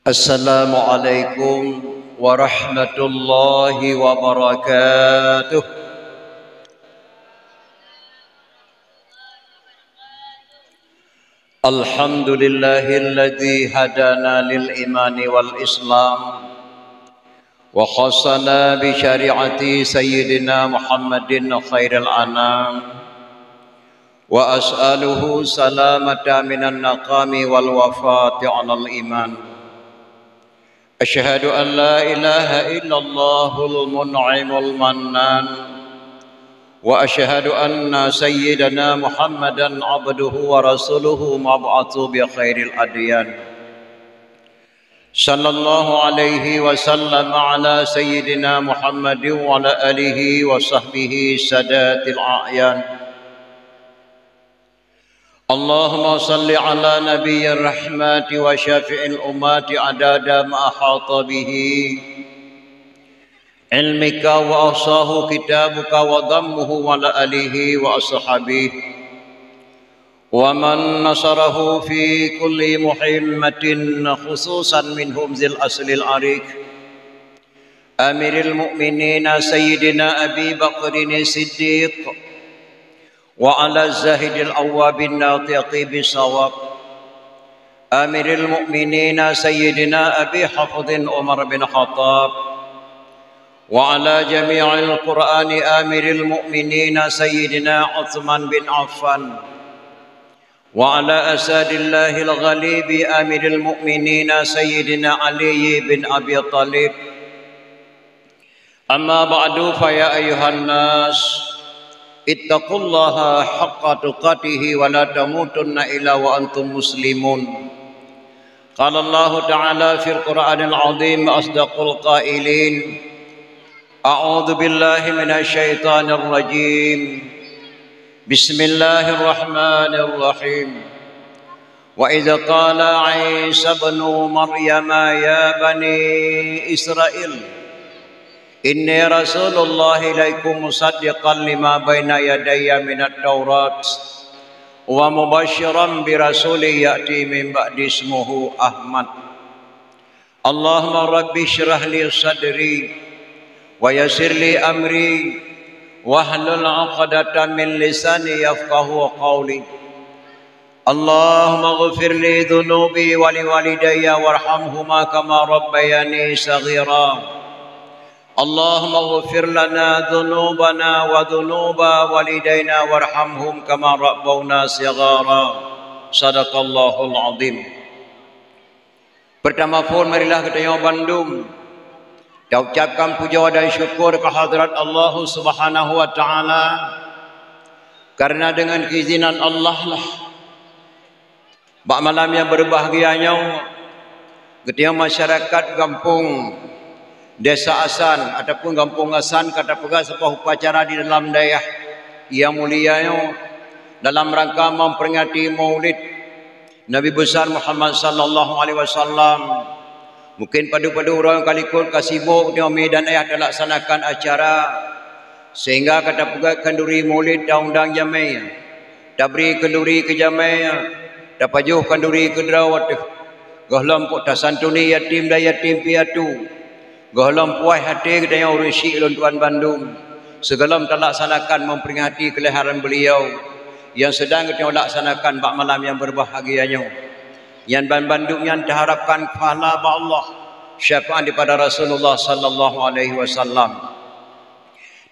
Assalamualaikum warahmatullahi wabarakatuh. Alhamdulillahilladzi hadana lil imani wal islam wa khassana bi syari'ati sayyidina Muhammadin khairil anam wa as'aluhu salamata minan naqami wal wafati 'alal iman. أشهد أن لا إله إلا الله المنعم المنان وأشهد أن سيدنا محمدا عبده ورسوله مبعوث بخير الأديان صلى الله عليه وسلم على سيدنا محمد وعلى آله وصحبه سادات الأعيان. اللهم صل على نبي الرحمة وشافع الأمات عدد ما أحاط به علمك وأحصاه كتابك وضمه وعلى آله وأصحابه ومن نصره في كل مهمة خصوصا منهم ذي الأصل العريق أمير المؤمنين سيدنا أبي بكر الصديق وعلى الزاهد الأواب الناطق بالصواب أمير المؤمنين سيدنا أبي حفظ عمر بن الخطاب وعلى جميع القرآن أمير المؤمنين سيدنا عثمان بن عفان وعلى أساد الله الغالب أمير المؤمنين سيدنا علي بن أبي طالب. أما بعد فيا أيها الناس اتقوا الله حق تقاته ولا تموتن إلا وأنتم مسلمون. قال الله تعالى في القرآن العظيم أصدق القائلين أعوذ بالله من الشيطان الرجيم بسم الله الرحمن الرحيم وإذ قال عيسى ابن مريم يا بني إسرائيل إني رسول الله إليكم مصدقا لما بين يدي من التوراة ومبشرا برسول يأتي من بعد اسمه أحمد. اللهم رب اشرح لي صدري ويسر لي أمري واحلل عقدة من لساني يفقه قولي. اللهم اغفر لي ذنوبي ولوالدي وارحمهما كما ربياني صغيرا. اللهم اغفر لنا ذنوبنا وذنوب والدينا وارحمهم كما ربونا صغارا. صدق Allahul Azim. Pertama pun marilah kita yang Bandung kita ucapkan puja dan syukur kehadrat Allah Subhanahu wa taala karena dengan keizinan Allah lah bak malam yang berbahagianya kita masyarakat kampung Desa Asan ataupun Kampung Asan kata pegang sebuah upacara di dalam daerah yang mulianya dalam rangka memperingati Maulid Nabi besar Muhammad sallallahu alaihi wasallam. Mungkin pada orang kalikul kasibuk di medan ayah laksanakan acara sehingga kata pegang kenduri Maulid undang jamai tabri kenduri ke jamai dapajuh kenduri ke drawat gahlam pok tasantuni yatim dan yatim piatu Gohlom puai hati kita yang urus syik Tuan Bandung. Segalam terlaksanakan memperingati kelahiran beliau yang sedang kita laksanakan bak malam yang berbahagianya. Yang Bandung yang diharapkan pahala Allah syafaat daripada Rasulullah sallallahu alaihi wasallam.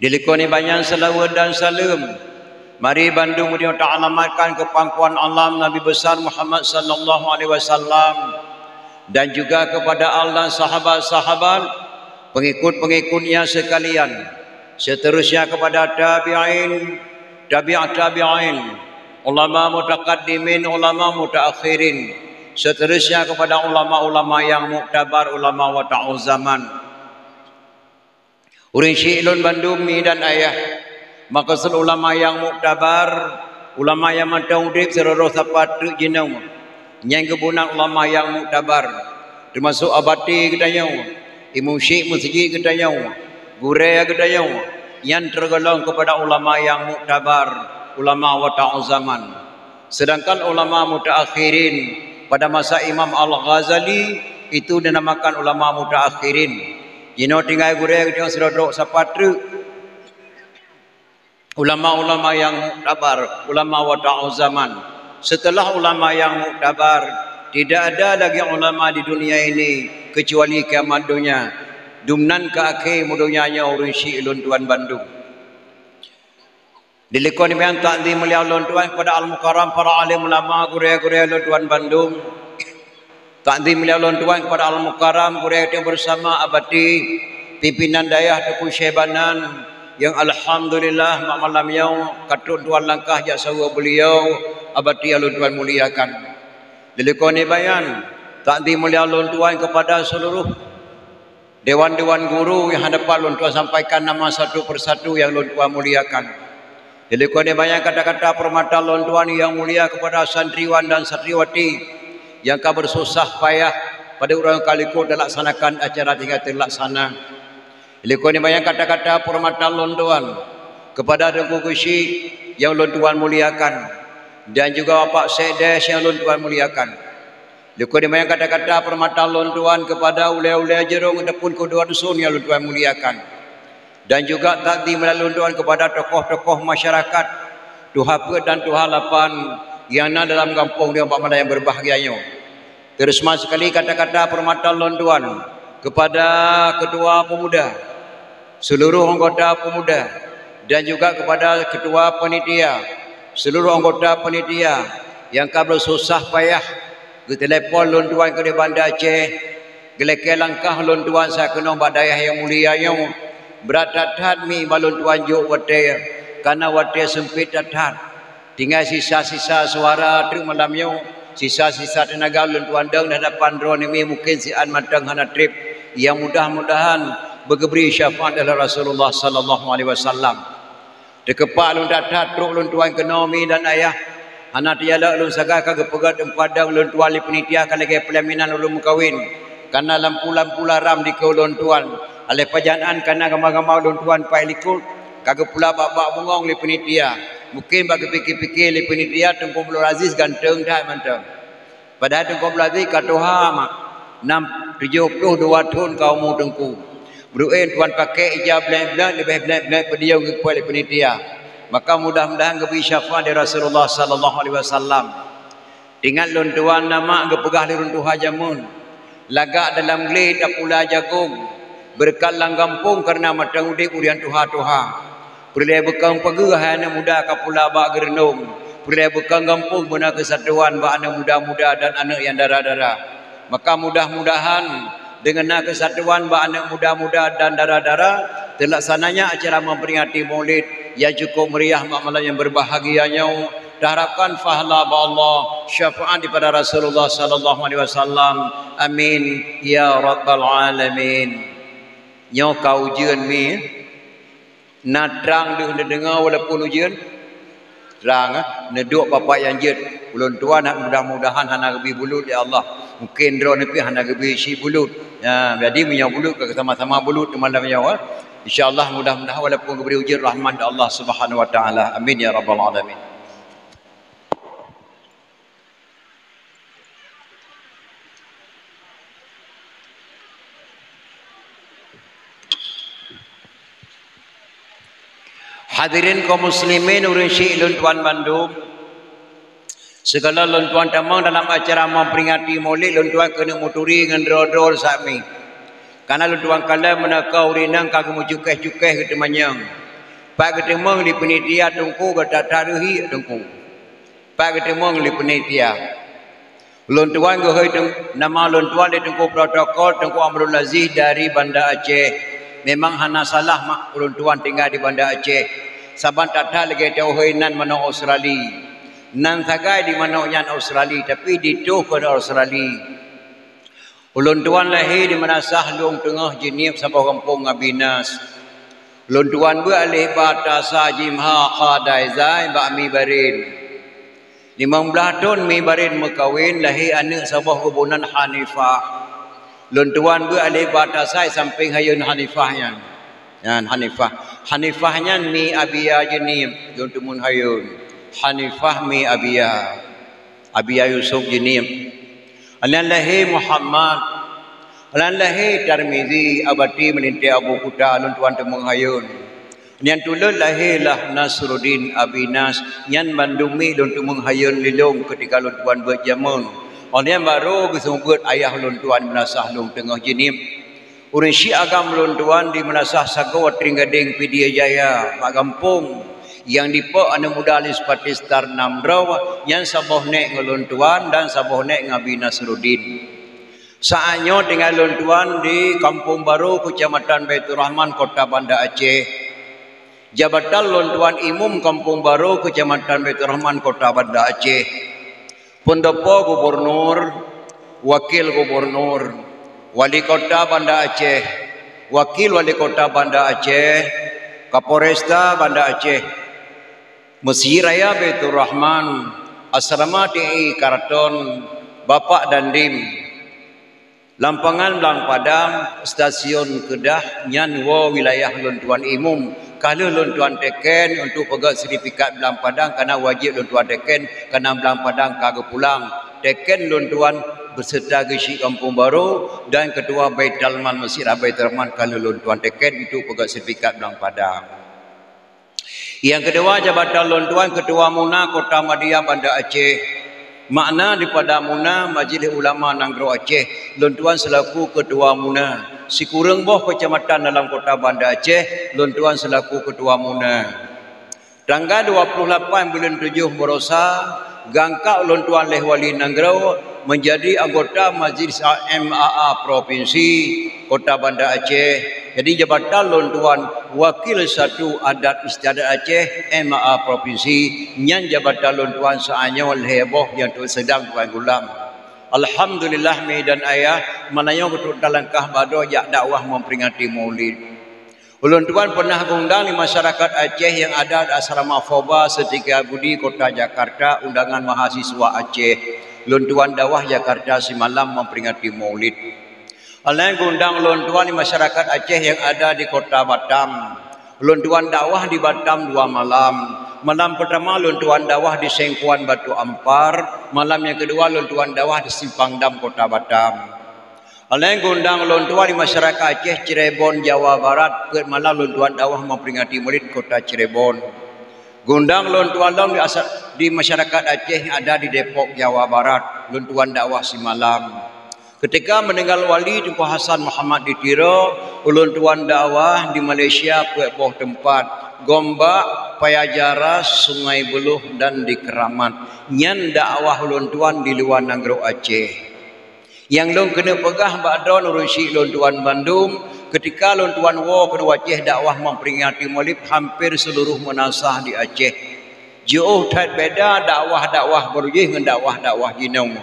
Dilikuni banyak selawat dan salam. Mari Bandung dia ta'alamatkan ke pangkuan alam Nabi besar Muhammad sallallahu alaihi wasallam dan juga kepada Allah sahabat-sahabat pengikut-pengikutnya sekalian, seterusnya kepada tabi'in, tabi'in, ulama mutaqaddimin, ulama mutaakhirin, seterusnya kepada ulama-ulama yang muktabar, ulama wata'u zaman. Urin syi'lun bandumi dan ayah, maksud ulama yang muktabar, ulama yang mantaudik seroros sapat jinau, yang kebunan ulama yang muktabar, termasuk abati ketanya. Imam Syekh Masjid ketanya, Guraya ketanya, yang tergolong kepada ulama yang muktabar, ulama wata'u zaman. Sedangkan ulama mutaakhirin pada masa Imam Al-Ghazali itu dinamakan ulama mutaakhirin. Jino tinggal gureng dia serodok sapatru. Ulama-ulama yang muktabar, ulama wada'u zaman. Setelah ulama yang muktabar, tidak ada lagi ulama di dunia ini kecuali kiamat dunia. Dumnan ke akhir mudunyanya urun syi'lun Tuan Bandung. Dilikoni yang takdim mulia ulun Tuan kepada al-mukarram para alim ulama gureng-gureng ulun Tuan Bandung. Takdim mulia ulun Tuan kepada al-mukarram gureng yang bersama abadi pimpinan dayah Tuku Syebanan yang alhamdulillah malam yang katut Tuan langkah jak sawa beliau abadi ulun Tuan muliakan. Dilikoni bayan takdim mulia ulun Tuan kepada seluruh dewan-dewan guru yang hadapan ulun Tuan sampaikan nama satu persatu yang ulun Tuan muliakan. Dilikoni banyak kata-kata permata ulun Tuan yang mulia kepada santriwan dan santriwati yang kau bersusah payah pada orang kalikut dan laksanakan acara hingga terlaksana. Dilikoni banyak kata-kata permata ulun Tuan kepada Tengku Kusi yang ulun Tuan muliakan dan juga Bapak Sekdes yang ulun Tuan muliakan. Dilikoni banyak kata-kata permata ulun Tuan kepada ulai-ulai jerung ataupun kedua dusun yang ulun Tuan muliakan. Dan juga takdim melalui Tuan kepada tokoh-tokoh masyarakat Tuhapa dan Tuhalapan yang ada dalam kampung dia Pak Madai yang berbahagianya. Terus sekali kata-kata permata ulun Tuan kepada ketua pemuda, seluruh anggota pemuda dan juga kepada ketua panitia, seluruh anggota panitia yang kau bersusah payah ke telefon ulun Tuan ke di Bandar Aceh, gelek langkah ulun Tuan saya kena badayah yang mulia yang beratat mi balun Tuan juk wate karena wate sempit tatat tinggal sisa-sisa suara truk malam yang sisa-sisa tenaga ulun Tuan deng hadapan drone ini mungkin si an matang hana trip yang mudah-mudahan bergeberi syafaat dari Rasulullah sallallahu alaihi wasallam. Dekepak ulun tatat truk ulun Tuan kena mi dan ayah hana tiada ulun saga kagak pegat empadang ulun Tuan li penitia kalage pelaminan ulun mukawin karena lampu-lampu laram di ulun Tuan oleh pajanaan karena gambar-gambar ulun Tuan pai likut kagak pula babak bungong li penitia mungkin bagi fikir-fikir li penitia Tengku Abdul Aziz ganteng dah mantap padahal Tengku Abdul Aziz katoha mak 72 tahun kau mu Tengku beruin Tuan pakai ijab blank-blank lebih blank-blank pediau ngepoi li penitia maka mudah-mudahan geberi syafaat dari Rasulullah sallallahu alaihi wasallam. Ingat ulun Tuan nama gepegah li runtuh jamun lagak dalam geli tak pula jagung berkat langgampung karena matang udip urian tuha-tuha. Perlai bekang pegah anak muda kapula bak gerenung. Perlai bekang gampung bina kesatuan bak anak muda-muda dan anak yang darah-darah. Maka mudah-mudahan dengan kesatuan bak anak muda-muda dan darah-darah terlaksananya acara memperingati Maulid yang cukup meriah malam yang berbahagianya. Diharapkan pahala Allah syafaat daripada Rasulullah sallallahu alaihi wasallam. Amin ya rabbal alamin. Nyo kau ujian mi nak terang dia dengar walaupun ujian terang neduk bapak yang jet ulun Tuan nak mudah-mudahan hana gebi bulut ya Allah mungkin drone nepi hana gebi si bulut ya jadi punya bulut ke sama-sama bulut malam nyawa insyaallah mudah-mudahan walaupun geberi ujian rahmat Allah Subhanahu wa taala amin ya rabbal alamin. Hadirin kaum muslimin urang syekh ulun Tuan Bandung. Segala ulun Tuan tamang dalam acara memperingati Maulid ulun Tuan kena muturi dengan drol-drol sami. Karena ulun Tuan kala menakau rinang kagak mucukeh-cukeh ke temanyang. Pak ketemang di penitia Tengku bertataruhi Tengku. Pak ketemang di penitia. Ulun Tuan gohoi nama ulun Tuan di Tengku protokol Tengku Abdul Aziz dari Bandar Aceh. Memang hana salah mak ulun Tuan tinggal di Bandar Aceh. Saban tata lagi jauh nan mana Australia. Nan sagai di mana yang Australia tapi dituh pada Australia. Ulun Tuan lahir di Manasah Luang Tengah Jenib sampai kampung Ngabinas. Ulun Tuan beralih batasa jimha qadai zai ba'mi barin. 15 tahun mi barin mekawin lahir anak sabah kebunan Hanifah. Ulun Tuan beralih batasa samping hayun Hanifahnya. Yan Hanifah. Hanifahnya mi Abia Jenib untuk mun hayun. Hanifah mi Abia. Abia Yusuf Jenib. Anan lahir Muhammad Alan lahir Tirmizi abadi menintai Abu Kuta lun tuan temung hayun. Nyan tulun lahirlah Nasruddin Abinas nyan bandumi lun temung hayun lilung ketika lun tuan berjamun. Oleh baru kesunggut ayah lun tuan menasah lung tengah jenim. Urang Syiah agam lun tuan di menasah Sagawat Ringgading Pidia Jaya Mak Gampung yang dipo anu mudalis patistar namdraw yang saboh nek ngelun tuan dan saboh nek ngabi Nasruddin. Saatnya tinggal lun tuan di Kampung Baru Kecamatan Baitur Rahman Kota Banda Aceh. Jabatan lun tuan Imum Kampung Baru Kecamatan Baitur Rahman Kota Banda Aceh. Pendopo Gubernur, Wakil Gubernur, Wali Kota Banda Aceh, Wakil Wali Kota Banda Aceh, Kapolresta Banda Aceh, Masjid Raya Baitur Rahman, Asrama TI Karaton, Bapak Dandim, Lampangan Blang Padang, Stasiun Kedah, Nyanwo wilayah lun tuan Imum. Kalau lun tuan teken untuk pegang sertifikat Blang Padang karena wajib lun tuan teken karena Blang Padang kagak pulang. Teken lun tuan beserta Gesyi Kampung Baru dan Ketua Baitul Mal Masjid Baitur Rahman kalau lun tuan teken untuk pegang sertifikat Blang Padang. Yang kedua jabatan lun tuan Ketua Muna Kota Madiyah Banda Aceh. Makna daripada Muna Majlis Ulama Nanggro Aceh, lun tuan selaku Ketua Muna. Si kurang boh kecamatan dalam Kota Banda Aceh, lun tuan selaku Ketua Muna. Tanggal 28 bulan 7 Merosa, gangkak lun tuan Leh Wali Nanggro menjadi anggota Majlis MAA Provinsi Kota Banda Aceh. Jadi jabatan lun tuan Wakil 1 Adat Istiadat Aceh MAA Provinsi nyan jabatan lun tuan saanyo heboh yang tu sedang tuan gulam. Alhamdulillah mi dan ayah manayo betul langkah bado jak dakwah memperingati Maulid. Ulun tuan pernah undang di masyarakat Aceh yang ada di asrama Foba Setika Budi Kota Jakarta undangan mahasiswa Aceh. Lun tuan dakwah Jakarta semalam memperingati Maulid. Alain gundang lun tuan di masyarakat Aceh yang ada di Kota Batam. Lun tuan dakwah di Batam 2 malam. Malam pertama lun tuan dakwah di Sengkuan Batu Ampar. Malam yang kedua lun tuan dakwah di Simpang Dam Kota Batam. Alain gundang lun tuan di masyarakat Aceh Cirebon Jawa Barat. Malam lun tuan dakwah memperingati Maulid Kota Cirebon. Gundang lun tuan di masyarakat Aceh yang ada di Depok Jawa Barat. Lun tuan dakwah semalam. Ketika meninggal wali Tunku Hasan Muhammad di Tiro, ulun tuan dakwah di Malaysia puak tempat Gombak, Payajara, Sungai Beluh dan di Keramat. Nyan dakwah ulun tuan di luar Nanggro Aceh. Yang lun kena pegah ba'don urusi ulun tuan Bandung ketika ulun tuan kedua Aceh dakwah memperingati Maulid hampir seluruh menasah di Aceh. Jauh tak beda dakwah-dakwah berujih dengan dakwah-dakwah jinong.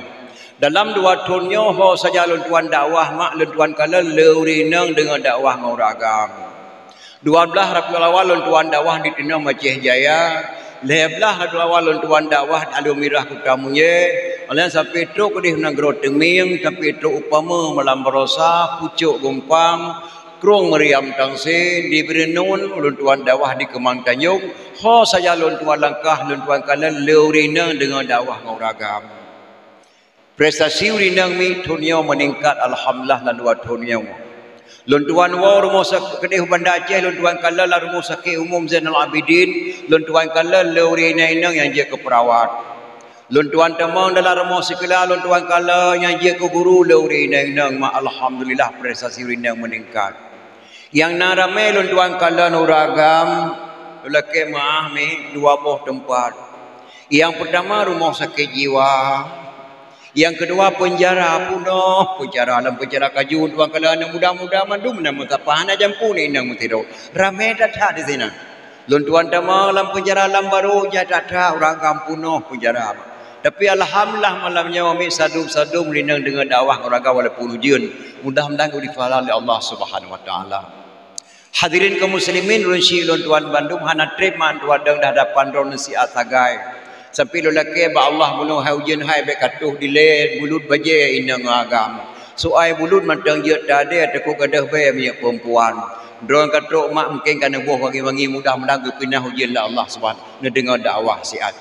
Dalam 2 tahunnya ho saja lun tuan dakwah mak lun tuan kala leurinang dengan dakwah ngoragam. 12 Rabiul Awal lun tuan dakwah di Tinang Aceh Jaya, 11 Rabiul Awal lun tuan dakwah di Alumirah Kutamunye, oleh sampai tu ke di Nanggro Teming, tapi tu upama Malam Berosa, Pucuk Gumpang, Krung Meriam Tangsi, di Berenun lun tuan dakwah di Kemang Tanjung, ho saja lun tuan langkah lun tuan kala leurinang dengan dakwah ngoragam. Prestasi urinang mi tunyo meningkat alhamdulillah lan 2 tunyo. Lun tuan rumah sakit Kedih Banda Aceh, lun tuan kala la rumah sakit umum Zainal Abidin, lun tuan kala leurinang yang je ke perawat. Lun tuan temang dalam rumah sekolah, lun tuan kala yang je ke guru leurinang ma alhamdulillah prestasi urinang meningkat. Yang narame lun tuan kala nuragam lelaki maah mi 2 buah tempat. Yang pertama rumah sakit jiwa. Yang kedua penjara punoh, penjara dalam penjara kaju tuan kala anak muda-muda mandum nama tapahan jampu ni nang mutido. Ramai datang di sini. Lun tuan tama dalam penjara alam baru jatata orang kampunoh penjara. Tapi alhamdulillah malamnya kami sadum-sadum rinang dengan dakwah orang walaupun ujian. Mudah-mudahan difalal oleh Allah Subhanahu wa taala. Hadirin kaum muslimin runsi lun tuan Bandung hana trip man tuan dah hadapan ron si atagai. Sampai lelaki ba Allah bunuh hujan hai be katuh dile bulut baje inang agam. Soai bulut matang je tade tekuk gadah be minyak perempuan. Drone katuk mak mungkin kana buah wangi-wangi mudah-mudahan pindah hujan la Allah Subhanahu ne dengar dakwah siat.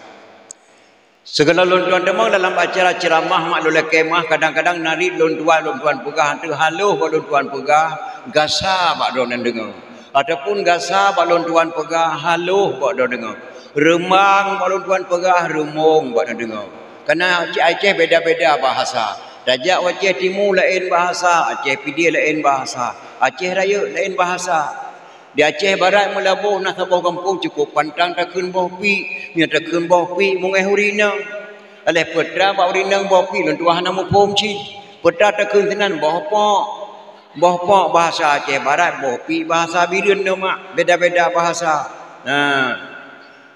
Segala lontuan demang dalam acara ceramah mak loleh kemah kadang-kadang nari lontuan pegah tu haluh ba lontuan pegah gasa bak do nan dengar ataupun gasa bak lontuan pegah haluh bak do dengar remang bak lontuan pegah remung bak do dengar kerana Aceh beda-beda bahasa Dajak Aceh Timur lain bahasa Aceh Pidi lain bahasa Aceh Raya lain bahasa di Aceh Barat melabuh nak sabuh kampung cukup pantang takun bopi nya takun bopi mungai hurina aleh petra ba hurina bopi lentuah nama pomci petra takun tenan bohpok bahasa Aceh Barat bopi bahasa Biren nama beda-beda bahasa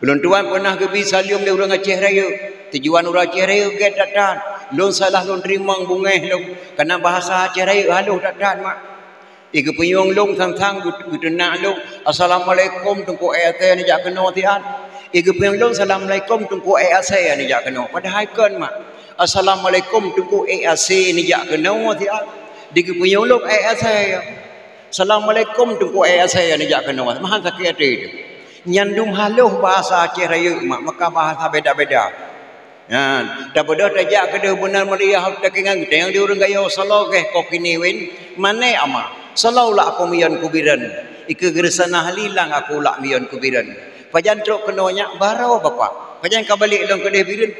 lentuan pernah ke Bisalium dia orang Aceh Raya tujuan orang Aceh Raya ke datan lon salah lon rimang bungai karena bahasa Aceh Raya haluh datan mak Iku penyong long thang gitu nak long assalamualaikum tungku ayat ni jak kena tian. Iku penyong long assalamualaikum tungku ayat saya ni jak kena. Padahal kan mak assalamualaikum tungku ayat saya ni jak kena tian. Iku penyong long ayat saya. Assalamualaikum tungku ayat saya ni jak kena. Mahan sakit itu. Nyandum haluh bahasa Aceh Raya mak maka bahasa beda-beda. Daripada tajak ke benar meriah tak kengang yang dia orang gaya salau ke kau kini win mana ama salau lah aku mian kubiran ike gersana halilang aku lah mian kubiran pajan truk kenanya barau bapa pajan ka balik long kedeh biran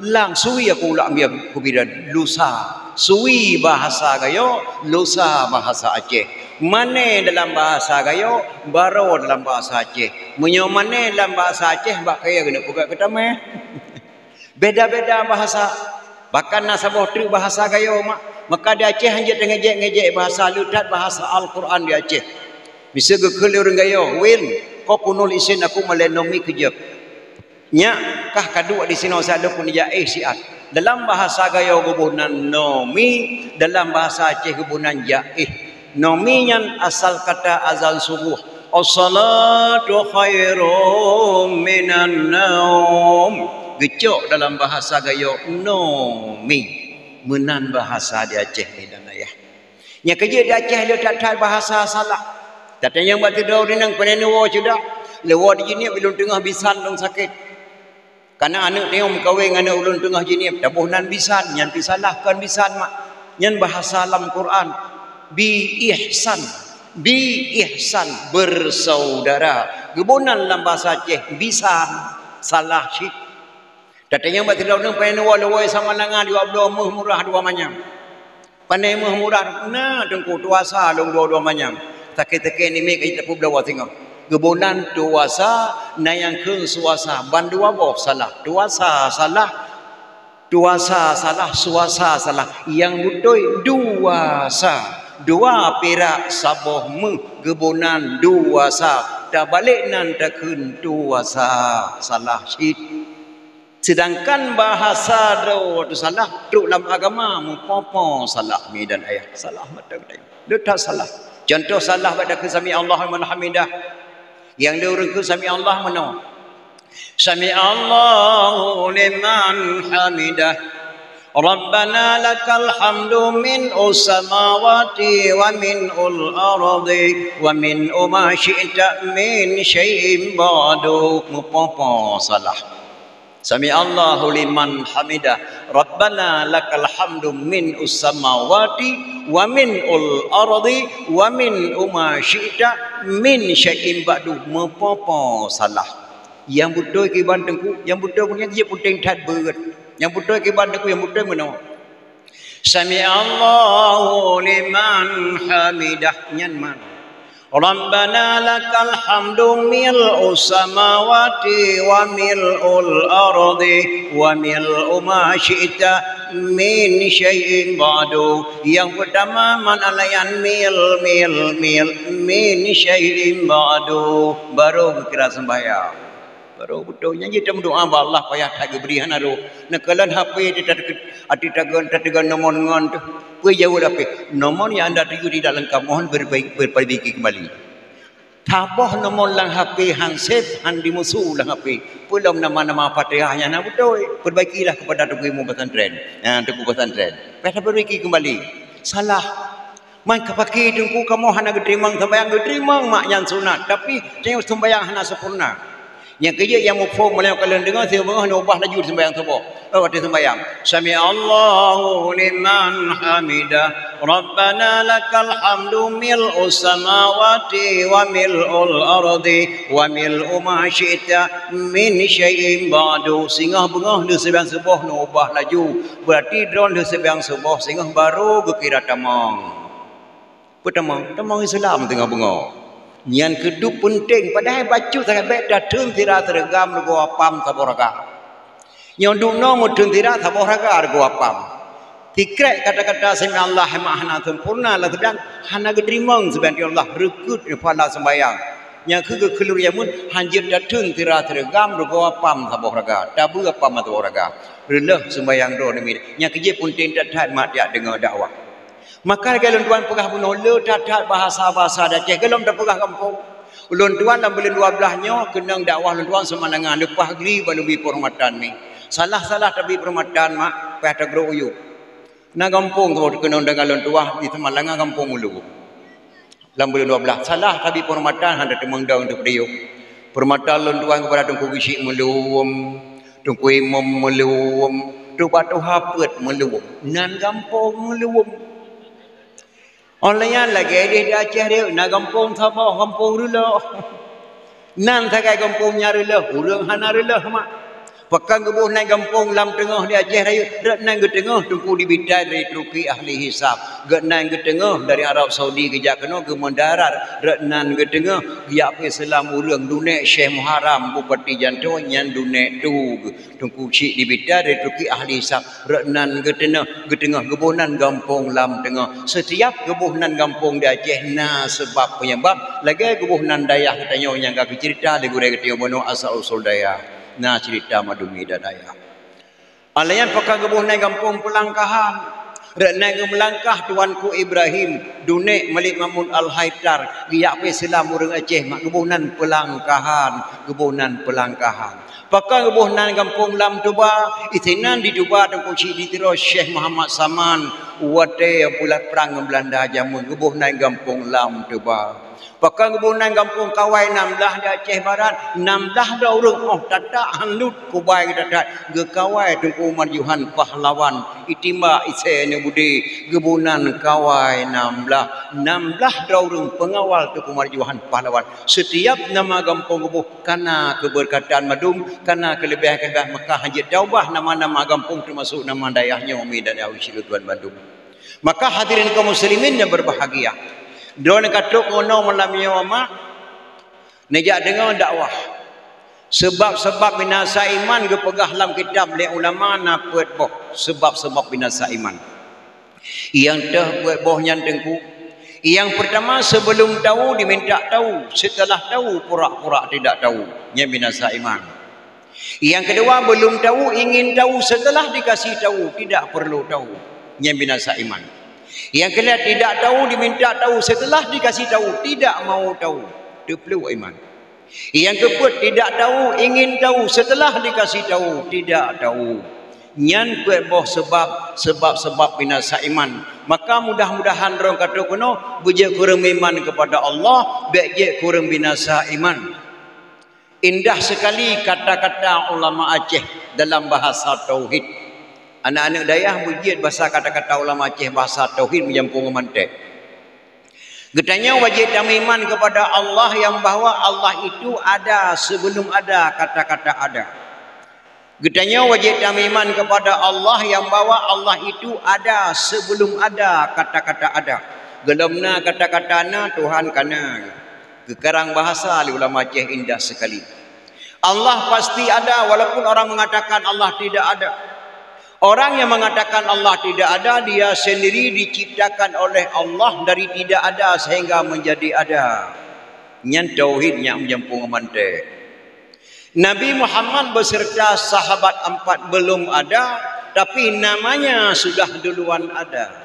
lang suwi aku lah mian kubiran lusa suwi bahasa gayo lusa bahasa Aceh mana dalam bahasa gayo barau dalam bahasa Aceh munyo mana dalam bahasa Aceh bak kaya kena buka ketamai beda-beda bahasa bahkan nasabuh tri bahasa gayo mak maka di Aceh hanya ngejek bahasa lutat bahasa Al-Quran di Aceh bisa gekeli orang gayo win kau kunul isin aku melenomi kejap nya kah kadua di sini saya pun dia siat dalam bahasa gayo gubunan nomi dalam bahasa Aceh gubunan jaih nomi yang asal kata azan subuh as-salatu khairum minan naum gecok dalam bahasa gayo nomi menan bahasa di Aceh ni dan ayah nya kerja di Aceh dia tak bahasa salah tak yang buat tidur ni nang penenuwa sudah lewa di sini belum tengah bisan dong sakit karena anak dia kawin anak ulun tengah sini tabuh nan bisan nyan disalahkan bisan mak nyan bahasa dalam Quran bi ihsan bersaudara gebunan dalam bahasa Aceh bisan salah syik datanya buat tidak ada pandai walawai sama langan dua murah dua manyam pandai murah nah tengku tuasa long dua manyam takik-takik ni mek kita pun bawa tengok gebunan tuasa na yang keung suasa bandua boh salah tuasa salah suasa salah yang betul duasa dua perak saboh mu gebunan duasa dah balik nan takun tuasa salah syit sedangkan bahasa do salah tu dalam agama mupopo salah mi dan ayah salah betul dia tak salah contoh salah pada ke sami Allah wa hamidah yang dia urang ke sami Allah mano sami Allahu liman hamidah Rabbana lakal hamdu min samawati wa min al-ardi wa min ma syi'ta min syai'in ba'du mupopo salah Sami Allahu liman hamidah Rabbana lakal hamdu min samawati wa min al-ardi wa min ma syi'ta min syai'in ba'du mepopo salah yang betul ke bandengku yang betul punya dia puting tat berat yang betul ke bandengku yang betul mana Sami Allahu liman hamidah nyan man Rabbana lakal hamdu mil'u samawati wa mil'ul ardi wa mil'u ma syi'ta min syai'in ba'du yang pertama man alayan mil min syai'in ba'du baru kira sembahyang baru betulnya kita berdoa Allah payah tak berihan aru nakalan HP tidak nomor ngon tu pe jauh dapat nomor yang anda tuju tidak lengkap mohon berperbaiki kembali taboh nomor lang HP hang save hang dimusuh lang HP belum nama-nama Fatihahnya nak betul perbaikilah kepada tuku pesantren tuku pesantren payah perbaiki kembali salah mai kapaki tungku kamu hana gedrimang sembayang mak yang sunat tapi tengok sembayang hana sempurna Yang kerja yang mufhum mulai kalian dengar saya bengah nak ubah laju sembahyang subuh. Waktu sembahyang. Sami Allahu liman hamidah. Rabbana lakal hamdu mil'u samawati wa mil'ul ardi wa mil'u ma syi'ta min syai'in ba'du. Sehingga bengah dia sembahyang subuh nak ubah laju. Berarti drone dia sembahyang subuh sehingga baru kira tamang. Tamang Islam tengah bengah. Yang kedua penting padahal baca sangat baik dah turun tira tergam lagu apam saboraka. Yang duno mudun tira saboraka lagu apam. Tikrek kata-kata sami Allah mahna sempurna lah sedang hana gedrimang sebenarnya Allah rekut pada sembahyang. Yang kekelur yamun hanjir dah turun tira tergam lagu apam saboraka. Tabu apam saboraka. Relah sembahyang do demi. Yang kerja penting tak mat dia dengar dakwah. Maka kalau tuan pegah bunuh tatat bahasa-bahasa dah cek kalau dah pegah kampung ulun tuan dan beli 12-nya kenang dakwah ulun tuan semanangan lepas gri baru bi perhormatan ni salah-salah tapi perhormatan mak pah tagro uyu na kampung tu kenang dengan ulun tuan di Semalangan kampung ulu dalam beli 12 salah tapi perhormatan hendak temengdang untuk dia perhormatan ulun tuan kepada tungku gisik meluum tungku imam meluum tu batu hapet meluum nan kampung meluum. Orang lain lagi dia Aceh dia nak kampung Sabah kampung rela. Nan sakai kampungnya rela, urang hana rela mak. Pekan kebuh naik kampung lam tengah di Aceh raya, dak nang ke tengah tungku di bidai dari Turki ahli hisab. Gak nang ke tengah dari Arab Saudi ke Jakno ke mendarat, dak nang ke tengah ya Islam urang dunek Syekh Muharram Bupati Janto nyan dunek tu. Tungku cik di bidai dari Turki ahli hisab, dak nang ke tengah kebunan kampung lam tengah. Setiap kebunan kampung di Aceh na sebab penyebab lagi kebunan dayah katanya yang gak cerita di gurau ketio bono asal usul dayah. Nah cerita madumi dan daya. Alayan pakai kebuh naik kampung Pelangkahan. Rak naik melangkah tuanku Ibrahim. Dunik Malik Mamun Al-Haidar. Giyak pe Islam orang Aceh. Mak kebunan Pelangkahan. Kebunan Pelangkahan. Pakai kebuh naik kampung Lam Tuba. Itinan di Tuba dan kunci di tiro Syekh Muhammad Saman. Wate yang pulat perang Belanda jamun. Kebuh naik kampung Lam Tuba. Pakai kebunan kampung Kawai 16 di Aceh Barat 16 dah orang oh tatak halut kubai tatak ge Kawai Tungku Marjuhan pahlawan itimba ise ne budi kebunan Kawai 16 dah orang pengawal Tungku Marjuhan pahlawan setiap nama kampung kebuh karena keberkatan madum karena kelebihan maka hajat taubah nama-nama kampung termasuk nama dayahnya Umi dan Awisy Tuan Bandung. Maka hadirin kaum muslimin yang berbahagia drone katuk ngono malam yawama nejak dengar dakwah sebab-sebab binasa iman ge pegah dalam kitab le ulama na puet boh sebab-sebab binasa iman yang dah buat boh nyan tengku yang pertama sebelum tahu diminta tahu setelah tahu pura-pura tidak tahu nya binasa iman yang kedua belum tahu ingin tahu setelah dikasih tahu tidak perlu tahu nya binasa iman. Yang kalian tidak tahu diminta tahu setelah dikasih tahu tidak mau tahu dia perlu iman. Yang kedua tidak tahu ingin tahu setelah dikasih tahu tidak tahu nyan kuat boh sebab binasa iman. Maka mudah-mudahan orang kata kuno bejek kurang iman kepada Allah bejek kurang binasa iman. Indah sekali kata-kata ulama Aceh dalam bahasa tauhid. Anak-anak dayah bujian bahasa kata-kata ulama Aceh bahasa tauhid menjampung mantek. Getanya wajib iman kepada Allah yang bahawa Allah itu ada sebelum ada kata-kata ada. Getanya wajib iman kepada Allah yang bahawa Allah itu ada sebelum ada kata-kata ada. Gelamna kata-katana Tuhan kana. Kekarang bahasa ulama Aceh indah sekali. Allah pasti ada walaupun orang mengatakan Allah tidak ada. Orang yang mengatakan Allah tidak ada, dia sendiri diciptakan oleh Allah dari tidak ada sehingga menjadi ada. Nyan tauhidnya menjampung mantek. Nabi Muhammad beserta sahabat 4 belum ada, tapi namanya sudah duluan ada.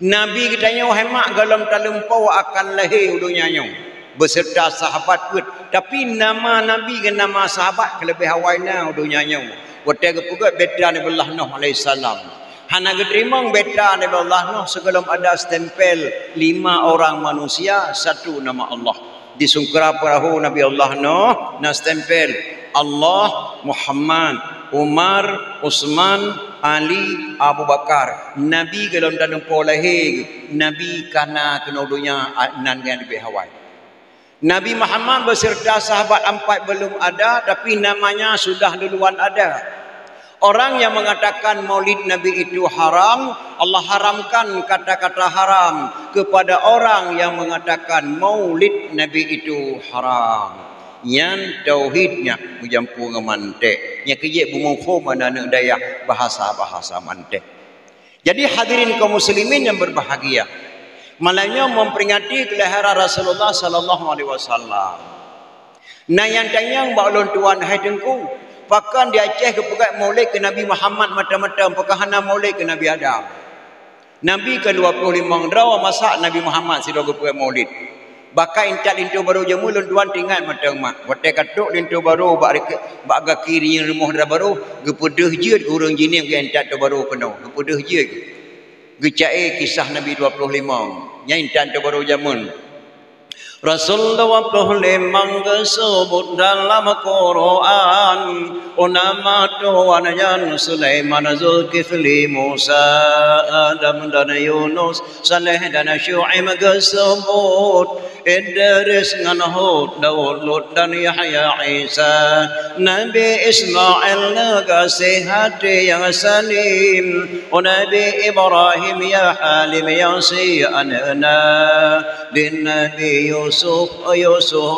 Nabi kitanya hemat galam talempau akan lahir dunyanya beserta sahabat pun, tapi nama Nabi dengan nama sahabat kelebih hawaina dunyanya. Waktu kepugat beta Nabi Allah Nuh alaihissalam. Hana keterimang beta Nabi Allah Nuh sebelum ada stempel 5 orang manusia, 1 nama Allah. di sungkra perahu Nabi Allah Nuh na stempel Allah, Muhammad, Umar, Usman, Ali, Abu Bakar. Nabi kalau dalam polahir, Nabi kana kena dunia nan yang lebih Hawaii. Nabi Muhammad beserta sahabat 4 belum ada, tapi namanya sudah duluan ada. Orang yang mengatakan maulid Nabi itu haram, Allah haramkan kata-kata haram kepada orang yang mengatakan maulid Nabi itu haram. Yang tauhidnya menjampu ngemantek, yang kejek bumufo mana daya bahasa-bahasa mantek. Jadi hadirin kaum muslimin yang berbahagia, malahnya memperingati kelahiran Rasulullah sallallahu alaihi wasallam. Nah yang tanyang baulun tuan hai tengku, pakan di Aceh ke pegat maulid ke Nabi Muhammad mata-mata pakahana maulid ke Nabi Adam. Nabi ke-25 draw masak Nabi Muhammad sido ke pegat maulid. Bakal incat lintu baru jemu lun tuan tinggal mata mak. Watai katuk lintu baru bak kiri yang rumah dah baru gepedeh je urang jinim ke incat tu baru kena. Gepedeh je. Gecai kisah Nabi 25. Nya incat tu baru jamun. Rasul 25 disebut dalam Quran. Nama Tuhan yang Sulaiman, Zulkifli, Musa, Adam dan Yunus, Saleh dan Syu'aib disebut. Idris dengan Hud, Daud, Lut dan Yahya, Isa, Nabi Ismail ngasih hati yang salim, Nabi Ibrahim ya Halim ya Si'anana, dan Nabi Yusuf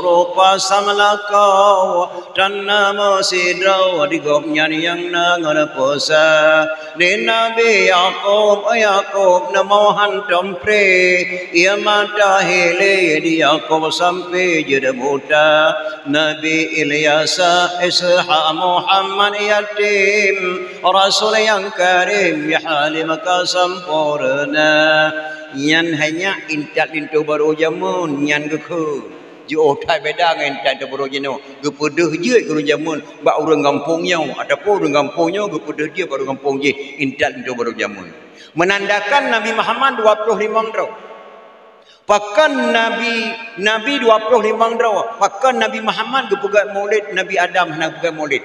rupa samlakau, dan nama Sidraw digomnya yang nangan puasa, dan Nabi Yaqub nama hantam pre, ia mata hele Yaqub sampai jadi buta. Nabi Ilyas, Ishaq, Muhammad yatim, Rasul yang karim ya Halim sempurna. Yang hanya intat lintu baru jamun yang geku jo thai beda dengan intat baru jeno gepedeh je guru jamun bak urang kampungnya ataupun urang kampungnya gepedeh je baru kampung je intat lintu baru jamun, menandakan Nabi Muhammad 25 draw. Pakan Nabi 25 draw. Pakan Nabi Muhammad gepegat maulid Nabi Adam nak pegat maulid.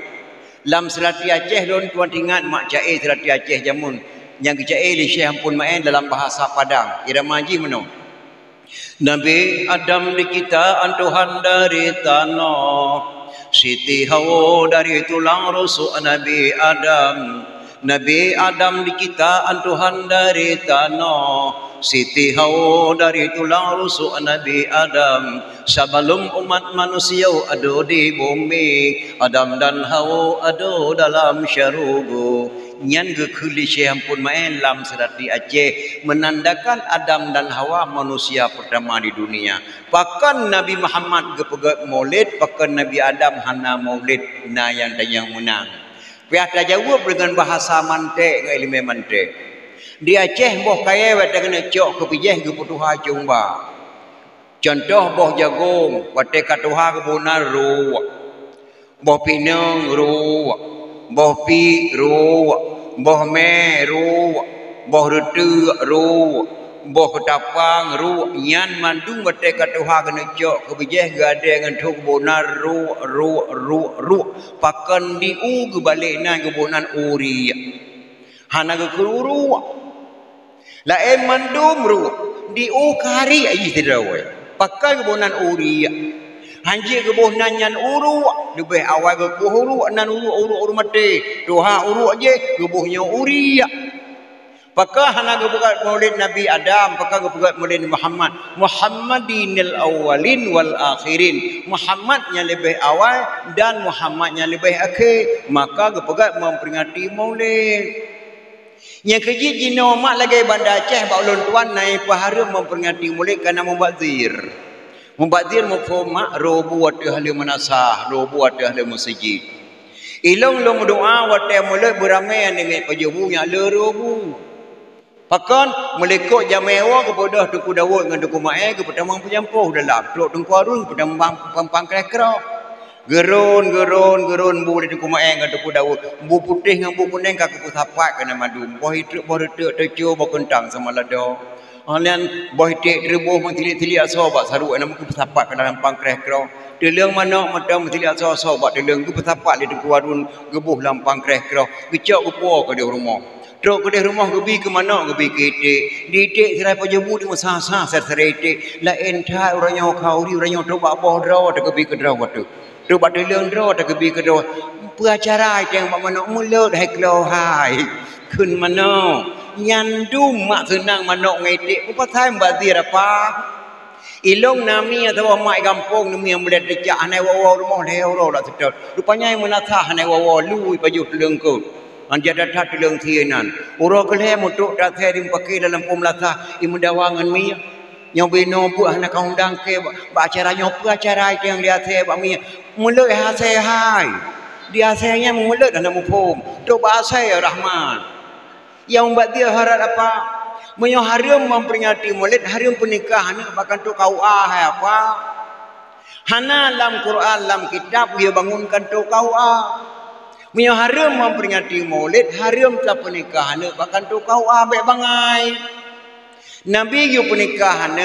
Lam Selati Aceh don tuan ingat mak cai Selati Aceh jamun. Yang kecai li Syekh ampun main dalam bahasa Padang. Irama haji meno. Nabi Adam diciptaan Tuhan dari tanah. Siti Hawa dari tulang rusuk Nabi Adam. Nabi Adam diciptaan Tuhan dari tanah. Siti Hawa dari tulang rusuk Nabi Adam. Sebelum umat manusia ada di bumi, Adam dan Hawa ada dalam syurga. Nyan gekuli Syekh ampun main lam Selati Aceh menandakan Adam dan Hawa manusia pertama di dunia. Pakan Nabi Muhammad gepegat maulid, pakan Nabi Adam hana maulid na yang tanya menang. Pihak tak jawab dengan bahasa mantek dengan ilmu mantek. Di Aceh boh kaya wata kena cok kepijeh keputuha cumba. Contoh boh jagung, wata katuha kebunan ruak. Boh pinang ruak. Boh pi ruak. Boh me ruak. Boh retu ruak. Boh ketapang ruak. Nyan mandung wata katuha kena cok kepijeh gade dengan tu kebunan ruak. Pakan diu kebalik na kebunan uri. Hana ke ruak. La mandum ru di ukari ayi tidawai pakai kebunan uri hanji kebunan nyan uru lebih awal ke uru nan uru mati tuha uru aje kebuhnya uri pakai hana kebukat maulid Nabi Adam pakai kebukat maulid Muhammad Muhammadinil awalin wal akhirin Muhammadnya lebih awal dan Muhammadnya lebih akhir maka kebukat memperingati maulid. Yang kejit jino mak lagi Banda Aceh bak ulun tuan naik pahara memperingati mulai kerana membazir. Membazir mufhum mak robu wate ahli manasah, robu wate ahli masjid. Ilong long doa wate mulai beramai dengan pajubunya le robu. Pakan melekok jamewa kepada Tuku Dawud dengan Tuku Mae kepada Mang Penjampuh dalam Tok Tengku Arun kepada Pampang Krekra. Gerun bu di Tuku Mae dengan Tuku Dawud. Bu putih dengan bu kuning kaki ku sapat kena madu. Boh itu tecu boh kentang sama lado. Halian boh tek rebuh mentili-tili aso bak saru nama ku bertapak ke dalam pangkreh kro. Deleng mana mata mentili aso bak deleng ku bertapak di deku warun gebuh dalam pangkreh kro. Gecok ku puo ke dia rumah. Truk ke dia rumah gebi ke mana gebi ke tek. Di tek serai pajebu di masa-sa serai tek. La entah orangnya kauri orangnya tu bak boh draw tak gebi ke draw tu. Tu bak deleng draw tak gebi ke draw. Pengacara yang bak mana mulut hai klo hai. Kun mana nyandum mak senang manok ngaitik apa time bazir apa ilong nami atau mak kampung nami yang boleh dejak hanai wawa rumah leo dak sedot rupanya yang menatah hanai wawa lui baju telengkut anja datah teleng thienan uro kele mutuk dak the dim pakai dalam pemlatah imendawangan mi yang beno bu hana kaundang ke ba acara nyopu acara yang dia the ba mi mulut ha se hai dia sayanya mulut hana mupum tu bahasa rahman yang buat dia harap apa? Menyo harum memperingati Maulid, harum pernikahan bahkan tu KUA hai apa? Hana dalam Quran, dalam kitab dia bangunkan tu KUA. Menyo harum memperingati Maulid, harum tak pernikahan bahkan tu KUA baik bangai. Nabi yu pernikahan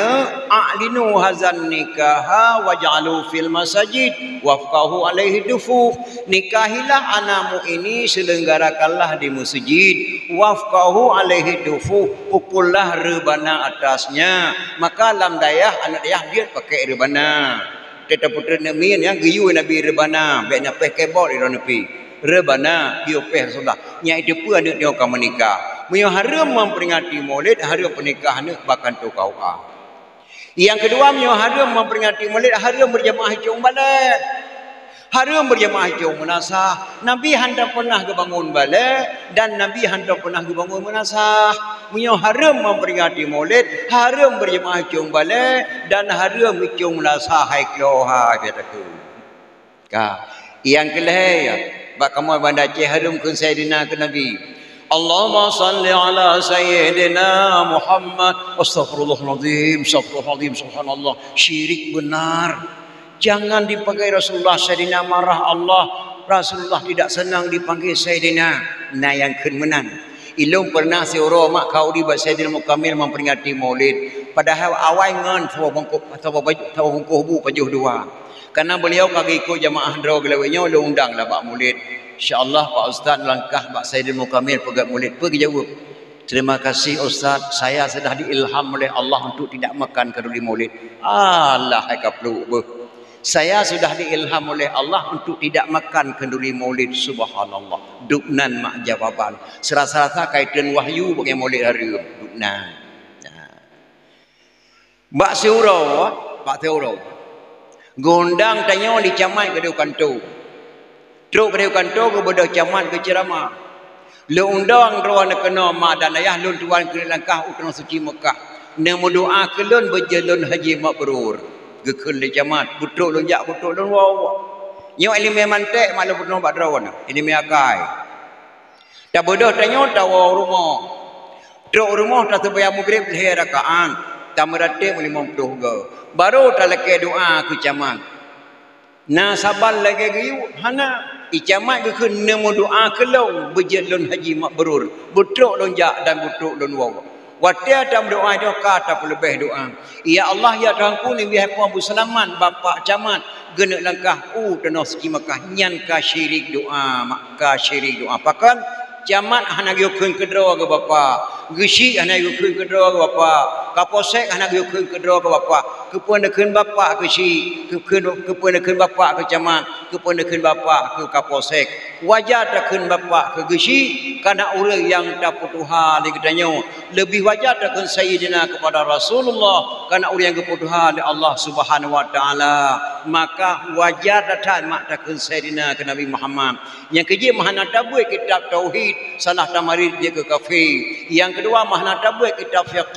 a'linu hazan nikaha waj'alu fil masajid wafqahu alaihi dufu nikahilah anamu ini selenggarakanlah di masjid wafqahu alaihi dufu pukullah rebana atasnya maka lam dayah anak dayah dia pakai rebana tetap putra nabi yang giyu nabi rebana baiknya pakai kebol di nabi rebana hiu peh Rasulullah nya itu pun ada dia akan menikah menyo harum memperingati Maulid harum pernikahan bahkan tu KUA. Yang kedua menyo harum memperingati Maulid harum berjamaah hujung balik. Harum berjamaah hujung munasah. Nabi hendak pernah kebangun balik dan Nabi hendak pernah kebangun munasah. Menyo harum memperingati Maulid harum berjamaah hujung balik dan harum hujung munasah hai kloha kataku. Yang kelih bak kamu bandar Aceh harum kun Sayyidina ke Nabi. Allahumma salli ala Sayyidina Muhammad. Astaghfirullahaladzim, astaghfirullahaladzim, subhanallah. Syirik benar. Jangan dipanggil Rasulullah Sayyidina, marah Allah. Rasulullah tidak senang dipanggil Sayyidina. Nah yang kemenan. Ilung pernah seorang mak kau di Sayyidina Mukamil memperingati Maulid. Padahal awal ngan tawa bungkuh bu pajuh dua. Karena beliau kaki ikut jamaah draw gelawanya lu undang lah bak Maulid. InsyaAllah Pak Ustaz langkah Pak Sayyidina Mukamil pegang Maulid pergi jawab. Terima kasih Ustaz, saya sudah diilham oleh Allah untuk tidak makan kenduri Maulid. Allah hai kaplu. Saya sudah diilham oleh Allah untuk tidak makan kenduri Maulid. Subhanallah. Duknan mak jawaban. Serasa-rasa kaitan wahyu bagi Maulid hari duknan. Mbak Seurau. Gondang tanya di camat ke dia kantor. Truk ke dia kantor ke bodoh camat ke ceramah. Le undang ruang kena mak dan ayah lun tuan ke langkah utang suci Mekah. Nemu doa ke lun berjalan haji mabrur. Gekun le camat, butruk lun jak butruk lun wow. Nyo ilmu mantek malu butruk bak drawan. Ilmu akai. Tak bodoh tanya tawa rumah. Truk rumah tak terbayar maghrib leh rakaat. Tamaratik 50 ke. Baru tak leke doa ke camat. Nah sabar lagi giyu hana icamat ke nemu doa ke long berjalan haji mabrur. Butruk lon jak dan butruk lon waw. Watia dalam doa dia kata lebih doa. Ya Allah ya Tuhanku ni wahai Abu Selamat bapa camat genek langkah tanah suci Mekah nyan ka syirik doa mak ka syirik doa pakan camat hana gyukun kedro ke bapa. Gesi hana gyukun kedro ke bapa. Kaposek hana gyukun kedro ke bapa. Kepun dekeun bapa ke si kepun dekeun bapa ke camat, kepun dekeun bapa ke kaposek. Wajar dekeun bapa ke gesi karena orang yang tak putuha di kedanya lebih wajar dekeun Sayyidina kepada Rasulullah karena orang yang keputuha di Allah Subhanahu wa taala. Maka wajar datang mak dekeun Sayyidina ke Nabi Muhammad. Yang kejip mahana tabui kitab tauhid salah tamarid dia ke kafir. Yang kedua mahana tabui kitab fiqh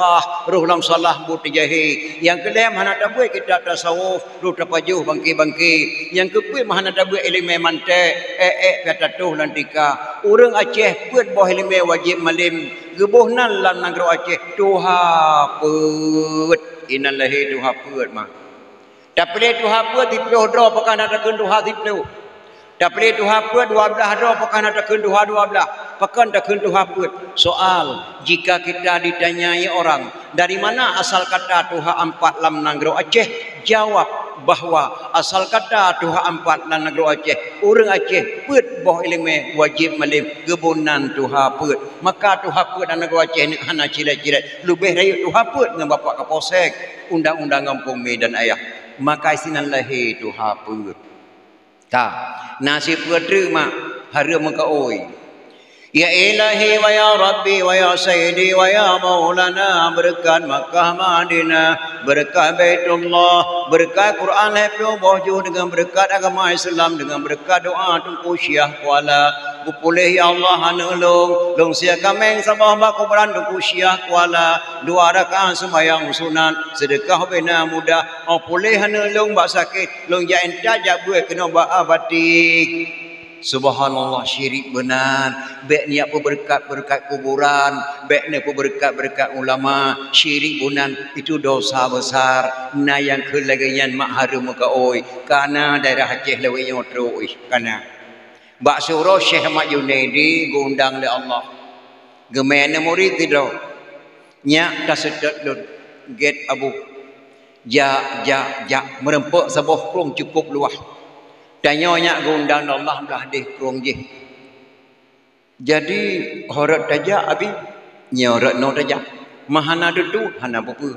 ruh lam salah butijahi. Yang kedua mahana tabui kitab tasawuf ruh tapajuh bangki-bangki. Yang keempat mahana tabui ilmu mantek kata tuh lantika. Orang Aceh put boh ilmu wajib malim gebuhnan lan negeri Aceh tuha put inallahi tuha put mah. Tapi tuha put dipluh dro pakan ada kun tuha dipluh. Tak boleh Tuhan put 12 dah pakan ada kun Tuhan 12. Pakan tak kun Tuhan put. Soal jika kita ditanyai orang dari mana asal kata Tuhan 4 lam negeri Aceh, jawab bahawa asal kata Tuhan 4 lam negeri Aceh, orang Aceh put boh ilmu wajib malim gebunan Tuhan put. Maka Tuhan put dalam negeri Aceh ni hana cilet-cilet. Lebih dari Tuhan put dengan bapa Kapolsek, undang-undang kampung Medan ayah. Maka isinan lahir Tuhan put. Tak, nasi putri mak hari muka oi. Ya ilahi wa ya rabbi wa ya sayyidi wa ya maulana, berkat Makkah Madinah, berkat Baitullah, berkat Quran hafiz bohju, dengan berkat agama Islam, dengan berkat doa Tunku Syekh Kuala. Kupulih ya Allah hanulung long sia kameng sabah bakubaran Tunku Syekh Kuala. 2 rakaat sembahyang sunat, sedekah bina mudah. Pulih hanulung bak sakit, long ja entah ja buat kena bak batik. Subhanallah, syirik benar. Baik ni apa berkat kuburan, baik ni apa berkat ulama. Syirik benar itu dosa besar. Nah yang kelagian mak harum muka oi. Karena daerah Aceh lewat yang terus karena bak suruh Syekh Ahmad Junaidi gundang oleh Allah. Gemena murid tidak. Nyak tasedat dun get abu. Ja merempuk sebuah krung cukup luas. Tanyanya gundang Allah dah deh krong je. Jadi horat taja abi nyorat no taja. Mahana dudu hana bupu.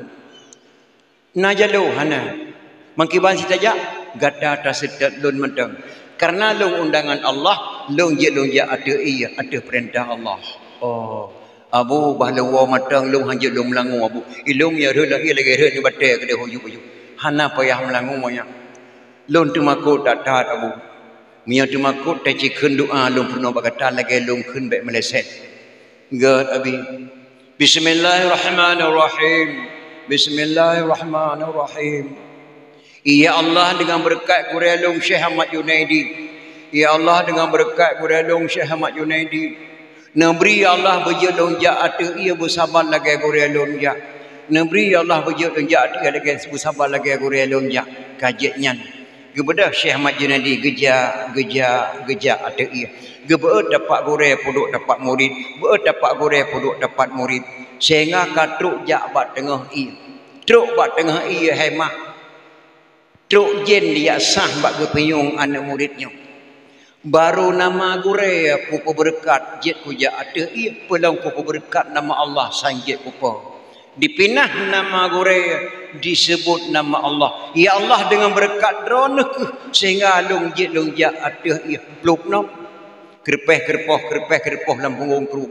Najalo hana. Mangkiban si taja gata tasedat lun mentang. Karena long undangan Allah, long je ada iya, ada perintah Allah. Oh, abu bahlawa matang long hanjut long melangu abu. Ilung ya rela ia lagi rela ni batai ke dia huyu. Hana payah melangu moya. Lon tu makut tak taat abu. Mia tu makut tak cikun doa lon pernah berkata lagi lon kun baik meleset. God abi. Bismillahirrahmanirrahim. Bismillahirrahmanirrahim. Ya Allah dengan berkat Qur'an Syekh Ahmad Junaidi. Ya Allah dengan berkat Qur'an Syekh Ahmad Junaidi. Nebri Allah berjelong ja atu ia bersabar lagi Qur'an ja. Nebri Allah berjelong ja atu ia lagi bersabar lagi Qur'an ja. Kajetnya. Kepada Syekh Ahmad Junaidi geja ada ia. Gebeut dapat gore puduk dapat murid, beut dapat gore puduk dapat murid. Sehingga katruk jak bat tengah ia. Truk bat tengah ia hemah. Truk jen dia sah bak gepenyung anak muridnya. Baru nama gore pupu berkat jet ku jak ada ia. Pelang pupu berkat nama Allah sanjit pupu. Dipinah nama gore disebut nama Allah. Ya Allah dengan berkat drone sehingga long jak ada ia pluk nom kerpeh dalam punggung kru.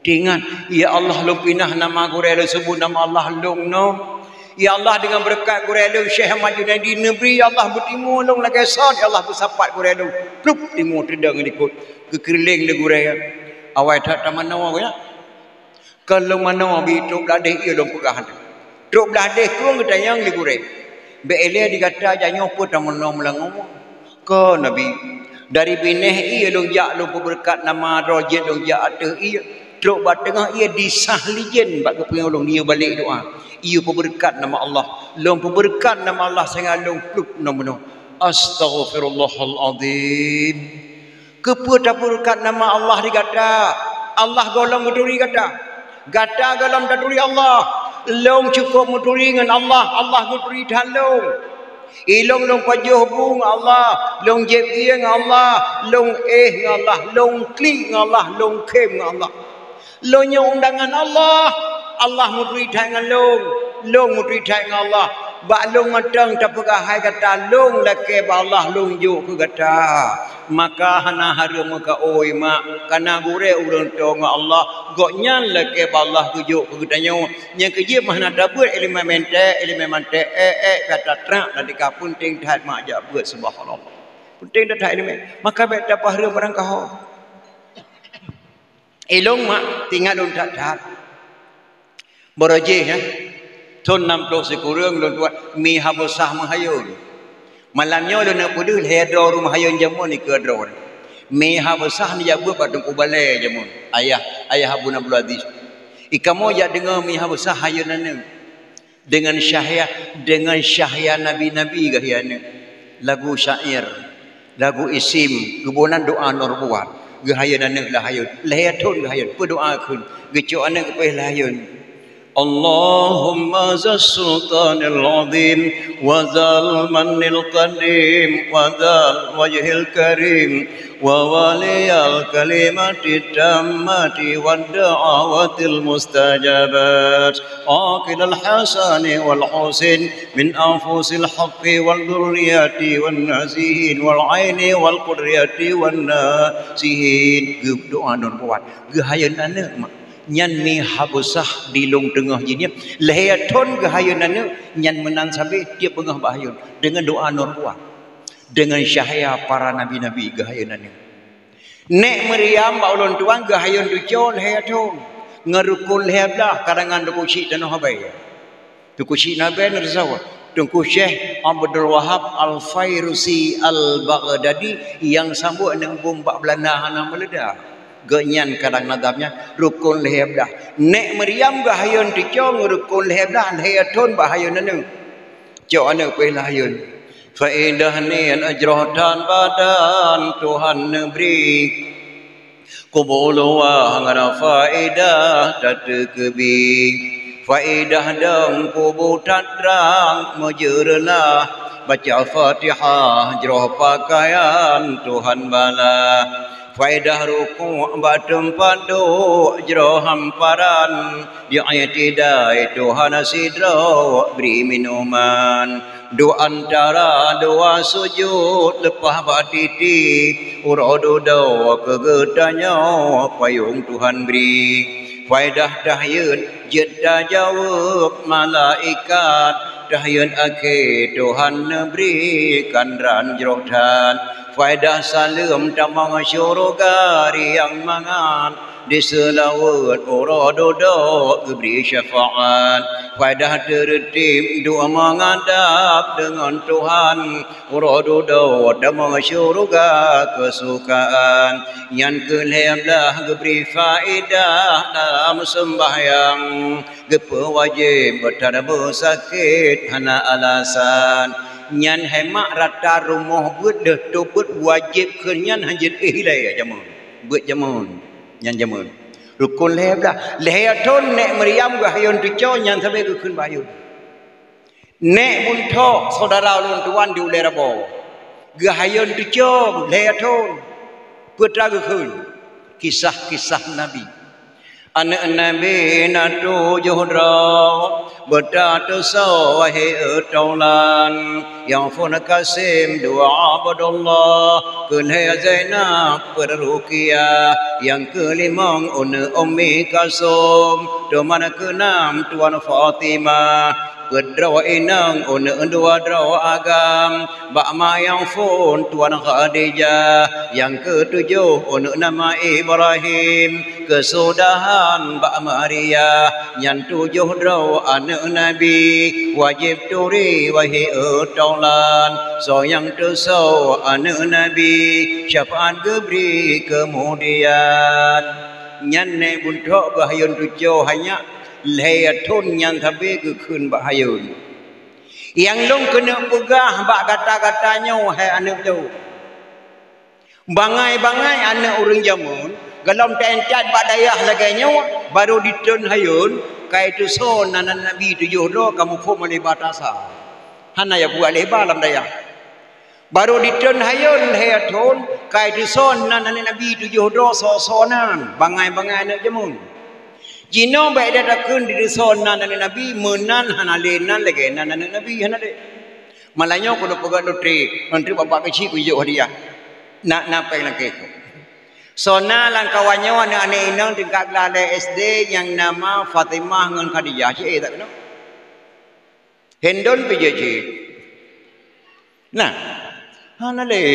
Dengan ya Allah long pinah nama gore sebut nama Allah long nom. Ya Allah dengan berkat gore long Syekh Ahmad Junaidi negeri Allah bertimu long lagi sad ya Allah bersapat gore long pluk timu tedang ikut kekeliling le gore. Awai tak taman nawa ya. Kalau mana abi truk beladeh ia dong pegahan. Truk beladeh kurang kita yang ligure. Be elia dikata janyo pun tamono melangu. Ko nabi dari bineh ia dong jak lu berkat nama rojet dong jak ada ia. Truk batengah ia disahlijen bak kepenolong dia balik doa. Ia berkat nama Allah. Long berkat nama Allah sehingga long pluk nomono. Astaghfirullahalazim. Kepada berkat nama Allah dikata. Allah golong geduri kata. Gata galam daduri Allah. Long cukup muturi dengan Allah. Allah muturi talong. Ilong long pajuh bung Allah. Long jeb iya dengan Allah. Long dengan Allah. Long klik dengan Allah. Long kem dengan Allah. Longnya undangan Allah. Allah muturi dengan long. Long muturi dengan Allah. Bak long matang tak pegahai kata long laki ba Allah long juk ke kata. Maka hana hari muka oi mak kana gure urang tong Allah goknya laki ba Allah tujuk ke katanya yang kerja mana dapat elemen mante kata trak dan dikapun ting tat mak ja buat subhanallah penting dah elemen maka bet dapat hari barang kau elong mak tinggal dong tat beraje ya Thôn 60 sekurang lon buat mi habusah mahayun. Malamnya lon nak pudul hedro rumah hayun jamun ni kedro. Mi habusah ni jabu padung ubale jamun. Ayah Abu Abdul Aziz. Ikamo ya dengar mi habusah hayunan dengan syahya nabi-nabi gahiana. Lagu syair. lagu isim kebunan doa nur buat gahayun anak lahayun lahayun gahayun berdoa kun gecu anak pe lahayun Allahumma zal sultanil azim wa zal manil qadim wa zal wajhil karim wa waliyal kalimati tammati wad da'awatil mustajabat aqilal hasani wal husin min anfusil haqqi wal dhurriyati wan nasihin wal aini wal qudriyati wan nasihin doa non buat gahayun anak nyan mi habusah di long tengah jinya lahayatun gahayunana nyan menang sampai dia pengah bahayun dengan doa nur kuat dengan syahaya para nabi-nabi gahayunana nek Maryam ba ulun tuan gahayun ducon lahayatun ngerukul lahayablah karangan dukusi tanah habai dukusi nabi nerzawa Tengku Syekh Abdul Wahab Al-Fairusi Al-Baghdadi yang sambut dengan bom 14 hana meledak genyan kadang nadamnya rukun lehebdah nek Maryam bahayun dicong rukun lehebdah lehayatun bahayun nanu cok anu pe lahayun faedah ni ajrohtan badan Tuhan neberi kubulwa ngara faedah tatekebi faedah dang kubutan rang mejerlah baca Fatihah jroh pakaian Tuhan bala faedah ruku' batempat do jero hamparan di ayatidai Tuhan sidro beri minuman do antara doa sujud lepah batiti urodo do kegetanya payung Tuhan beri faedah tahyun jeda jawab malaikat tahyun ake Tuhan beri kandran jerohtan faedah salam tamang syurga yang mangan di selawat uradodo beri syafaat faedah tertib doa menghadap dengan Tuhan uradodo tamang syurga kesukaan yang keleblah beri faedah dalam sembahyang gepe wajib bertadabbur sakit hana alasan nyan hemak rata rumah buat dah tu buat wajib kenyan hanjit hilai jamun buat jamun nyan jamun rukun leblah lehayatun nek Maryam gahayun tuco nyan sampai ke kun bayun nek buntok saudara ulun tuan di ulerabo gahayun tuco lehayatun putra ke kun kisah-kisah nabi anak nabi natu juhra bertatu sawahi taulan yang fun kasim doa abdullah kulhay zainab perruqiyah yang kelimang ummi kasum teman keenam tuan Fatimah Kedrawa inang dua drawa agam Bakma yang fun Tuan Khadijah yang ketujuh nama Ibrahim kesudahan Bak Maria yang tujuh drawa anak Nabi wajib turi wahi taulan so yang tusau anak Nabi syafaat gebri kemudian nyanne buntok bahayun tujuh hanya lehayatun yang tapi kekun bahayun yang long kena pegah bak kata-katanya hai anak tu bangai-bangai anak orang jamun galam tencat bak dayah laganya baru ditun hayun kai tu son anak Nabi tujuh do kamu pun malih batasa hana ya buat lebar dalam dayah baru ditun hayun lehayatun kai tu son anak Nabi tujuh do so-sonan bangai-bangai anak jamun Jino baik dah takun di sana Nabi menan hanalenan lagi Nabi hanale. Malanya aku nak pegang menteri bapak kecil kujuk hadiah. Nak napai lagi tu. Sona langkawannya anak-anak inang tingkat lalai SD yang nama Fatimah dengan Khadijah. Cik tak kena. Hendon PJJ. Nah, hanale.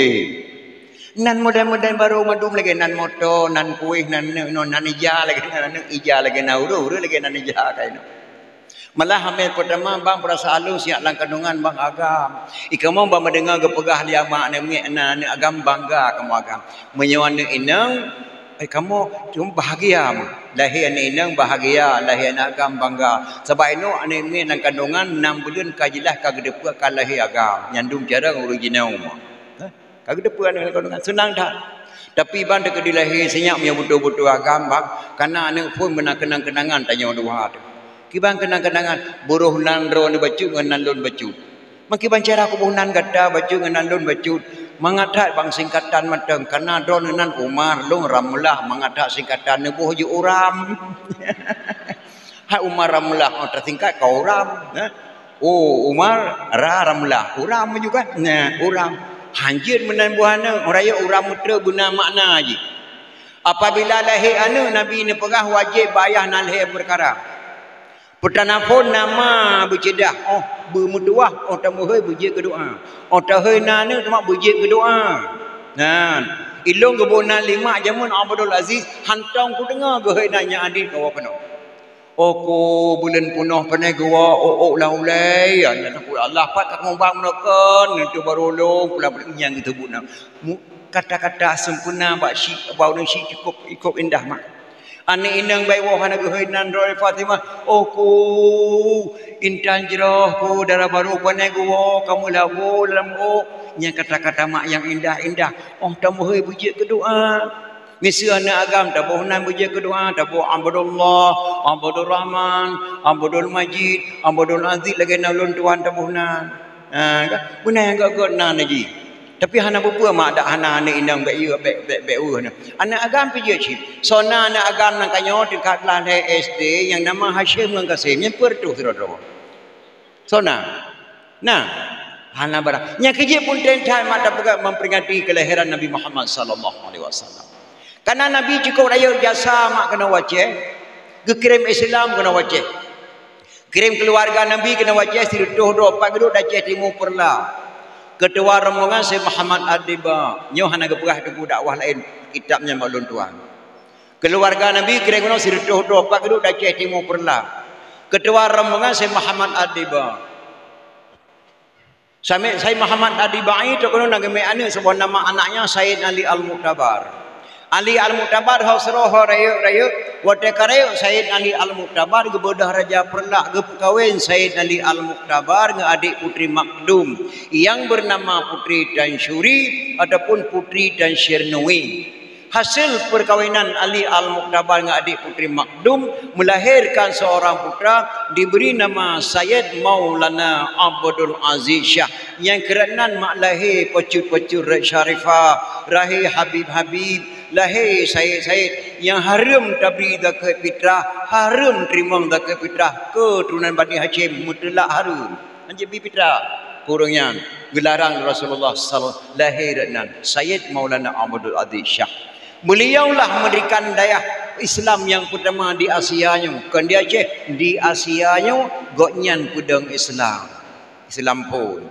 Nan modern baru madum lagi nan moto nan kuih nan ija lagi nan ija lagi nauru lagi nan ija kain malah hamil pertama bang perasa halus siap lang kandungan bang agam ikamu bang mendengar gepegah dia mak nan agam bangga kamu agam menyewan inang kamu cuma bahagia lahir inang bahagia lahir agam bangga sebab itu ane nan kandungan 6 bulan kajilah kagedep ka lahir agam nyandung cara original Aku depan dengan senang dah. Tapi bang dekat dilahir senyap yang betul-betul agam bang. Karena anak pun benar kenang-kenangan tanya dua tu. Kibang kenang-kenangan buruh nandro ni bacu dengan nandun bacu. Maki bancara aku buhunan kata bacu dengan nandun bacu. Mangatat bang singkatan macam karena drone nan Umar long ramlah mangatat singkatan ni buh ju uram. Hai Umar ramlah oh tersingkat kau uram. Oh Umar ramlah uram juga. Nah uram. Hanjir menan buahana raya uram mutra guna makna aje. Apabila lahir anu Nabi ni pegah wajib bayar nalih perkara. Pertanapun nama bercedah. Oh bermutuah. Oh tamuhai berjik ke doa. Oh tahai nana tamak berjik ke doa. Nah, ilung kebunan lima jamun Abdul Aziz hantang ku dengar ke hai nanya adik kau apa no. Oh ku bulan punuh panai gua oh laulai aku Allah pat kat ngombang menakan itu baru long pula yang itu guna. Kata-kata sempurna bak syik bau dan syik cukup indah mak. Ani inang baik wahana kehidupan Roy Fatimah. Oh ku intan jeroh ku darah baru panai gua kamu lagu dalam yang kata-kata mak yang indah-indah. Oh tamu hai puji kedua. Misi anak agam tak boleh nan puji kedua, tak boleh Abdullah, Abdul Rahman, Abdul Majid, Abdul Aziz lagi nalun tuan tak boleh nan. Benar yang gak nan lagi. Tapi hana bapa mak dak hana anak indang baik ya baik na. Anak agam pergi cip. Sona anak agam nang kanyo dekat lantai SD yang nama Hashim nang Kasim yang pertu saudara. Sona. Nah, hana barang. Nya kerja pun tentai mak dak pegat memperingati kelahiran Nabi Muhammad sallallahu alaihi wasallam. Karena Nabi cukup raya jasa mak kena wajib. Kirim Islam kena wajib. Kirim keluarga Nabi kena wajib sirutuh 24 geduk dah ceh timu perla. Ketua rombongan Syekh Muhammad Adiba nyoh hana geperah deku dakwah lain kitabnya maklum tuan. Keluarga Nabi kira-kira sirutuh 24 geduk dah ceh timu perla. Ketua rombongan Syekh Muhammad Adiba. Syekh Muhammad Adiba itu kono nagame anu sebuah nama anaknya Said Ali Al-Mu'tabar. Ali Al-Mu'tabar hausroh raya wate karayo Said Ali Al-Mu'tabar gebodah raja perlah gepkawin Said Ali Al-Mu'tabar nge adik putri Makdum yang bernama Putri Tansyuri ataupun Putri Tansyirnui. Hasil perkawinan Ali Al-Mu'tabar nge adik putri Makdum melahirkan seorang putra diberi nama Sayyid Maulana Abdul Aziz Shah yang kerenan mak lahir pecut-pecut syarifah rahir Habib-Habib lahir Sayyid yang harum tabri dekat fitrah harum terima dekat fitrah keturunan Bani Hashim mutlak harum menjadi fitrah kurangnya gelaran Rasulullah sallallahu lahir dan Sayyid Maulana Abdul Aziz Shah. Beliaulah memberikan daya Islam yang pertama di Asianya. Bukan di Aceh, di Asianya goknyan pedang Islam. Islam pun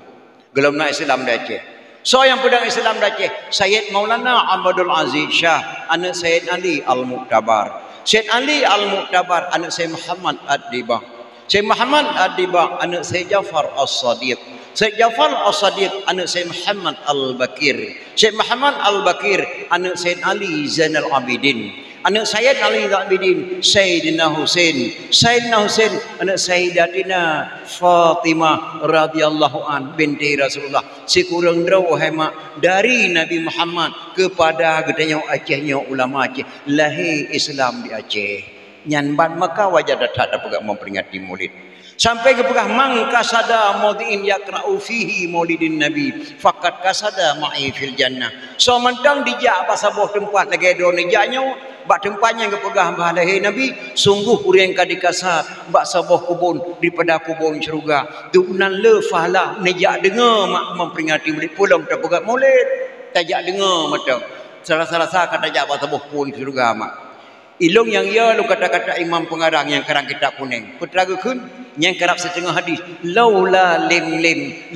gelom nak Islam di Aceh. So yang pedang Islam di Aceh, Sayyid Maulana Abdul Aziz Shah, anak Sayyid Ali Al-Mu'tabar. Sayyid Ali Al-Mu'tabar anak Sayyid Muhammad Ad-Dibah. Sayyid Muhammad Ad-Dibah anak Sayyid Jafar As-Sadiq. Syekh Jafar As-Sadiq anak Syekh Muhammad Al-Bakir. Syekh Muhammad Al-Bakir anak Syekh Ali Zainal Abidin. Anak Sayyid Ali Zainal Abidin Sayyidina Husain. Sayyidina Husain anak Sayyidatina Fatimah radhiyallahu an binti Rasulullah. Sekurang draw hemat dari Nabi Muhammad kepada gedanya Acehnya ulama Aceh lahir Islam di Aceh. Nyan ban Mekah wajah datang dapat memperingati Maulid. Sampai ke pegah man kasada maudin yaqra'u fihi maulidin nabi faqad kasada ma'i fil jannah. So mentang dijak bahasa boh tempat lagi do nijaknya bak tempatnya ke pegah bahalahi nabi sungguh urang kadi kasar bak saboh kubun daripada kubun syurga dunan le fahla nijak dengar mak memperingati maulid pulang tak pegah maulid tajak dengar macam salah-salah kata jak bahasa boh pun syurga mak ilung yang ia lu kata-kata imam pengarang yang karang kitab kuning putraga kun yang kerap setengah hadis laula lim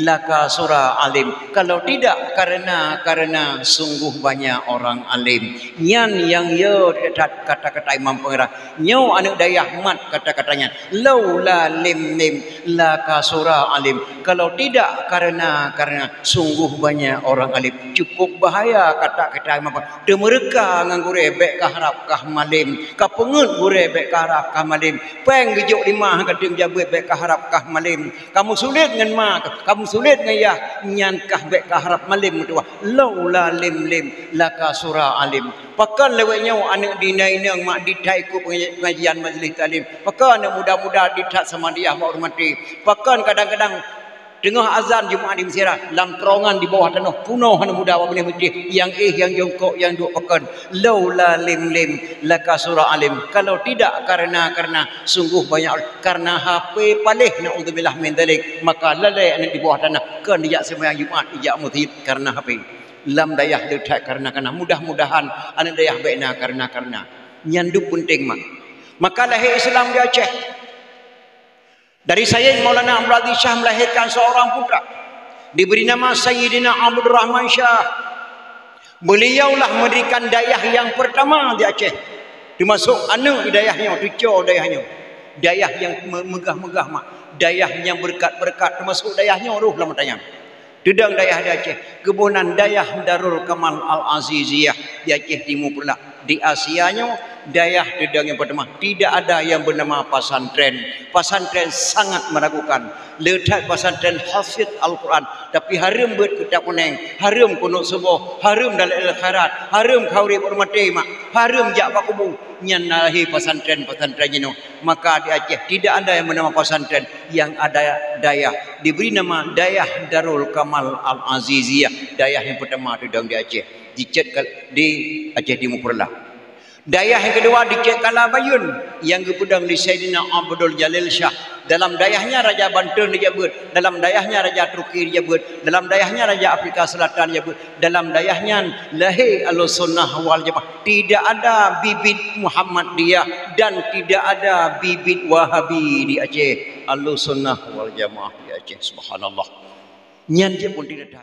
laka surah alim kalau tidak karena sungguh banyak orang alim yang ia kata-kata imam pengarang nyo anak dayah mat kata-katanya laula lim laka surah alim kalau tidak karena sungguh banyak orang alim cukup bahaya kata-kata imam de mereka nganggur ebek kaharap kah malim kapengut gure bek karap kamalim peng gejuk lima kadang jabut baik harap kah malim. Kamu sulit dengan mak, kamu sulit dengan ya, nyan kah baik harap malim tu. Laula lim laka surah alim. Pakan lewatnya anak dinai nang mak ditai ku pengajian majlis talim. Pakan anak muda-muda ditat sama dia mak hormati. Pakan kadang-kadang tengah azan Jumaat di Mesir, dalam terongan di bawah tanah punuh anak muda apa boleh masjid yang yang jongkok yang duk pakan. Laula lim laka surah alim. Kalau tidak karena sungguh banyak karena HP palih naudzubillah min dzalik, maka lalai anak di bawah tanah kan dia sembahyang Jumaat ijak mutid karena HP. Lam dayah detak karena mudah-mudahan anak dayah baikna karena nyandu penting mak. Maka lahir Islam di Aceh. Dari Sayyid Maulana Amradi Shah melahirkan seorang putra diberi nama Sayyidina Abdul Rahman Shah. Beliaulah mendirikan dayah yang pertama di Aceh. Termasuk anak dayahnya, tujuh dayahnya. Dayah yang megah-megah mak. Dayah yang berkat-berkat termasuk dayahnya roh lama tanya. Dedang dayah di Aceh, kebunan dayah Darul Kamal Al-Aziziyah di Aceh Timur pula. Di Asianya dayah dedang yang pertama tidak ada yang bernama pasantren. Pasantren sangat meragukan. Letak pasantren hafid Al-Quran tapi harum buat kita kuning, harum kunut subuh, harum dalam al-khairat, harum khauri hormati mak, harum jak bakubu nyan lahir pasantren itu. Maka di Aceh tidak ada yang bernama pasantren, yang ada dayah diberi nama dayah Darul Kamal Al-Aziziyah. Dayah yang pertama dedang di Aceh di Aceh Timur pula. Dayah yang kedua di Kalabayun yang kepudang di Sayyidina Abdul Jalil Shah. Dalam dayahnya Raja Banten dijabut, dalam dayahnya Raja Turki dijabut, dalam dayahnya Raja Afrika Selatan dijabut, dalam dayahnya lahir Al-Sunnah wal Jamaah. Tidak ada bibit Muhammadiyah dan tidak ada bibit Wahabi di Aceh. Al-Sunnah wal Jamaah di Aceh. Subhanallah. Nyan je pun tidak ada.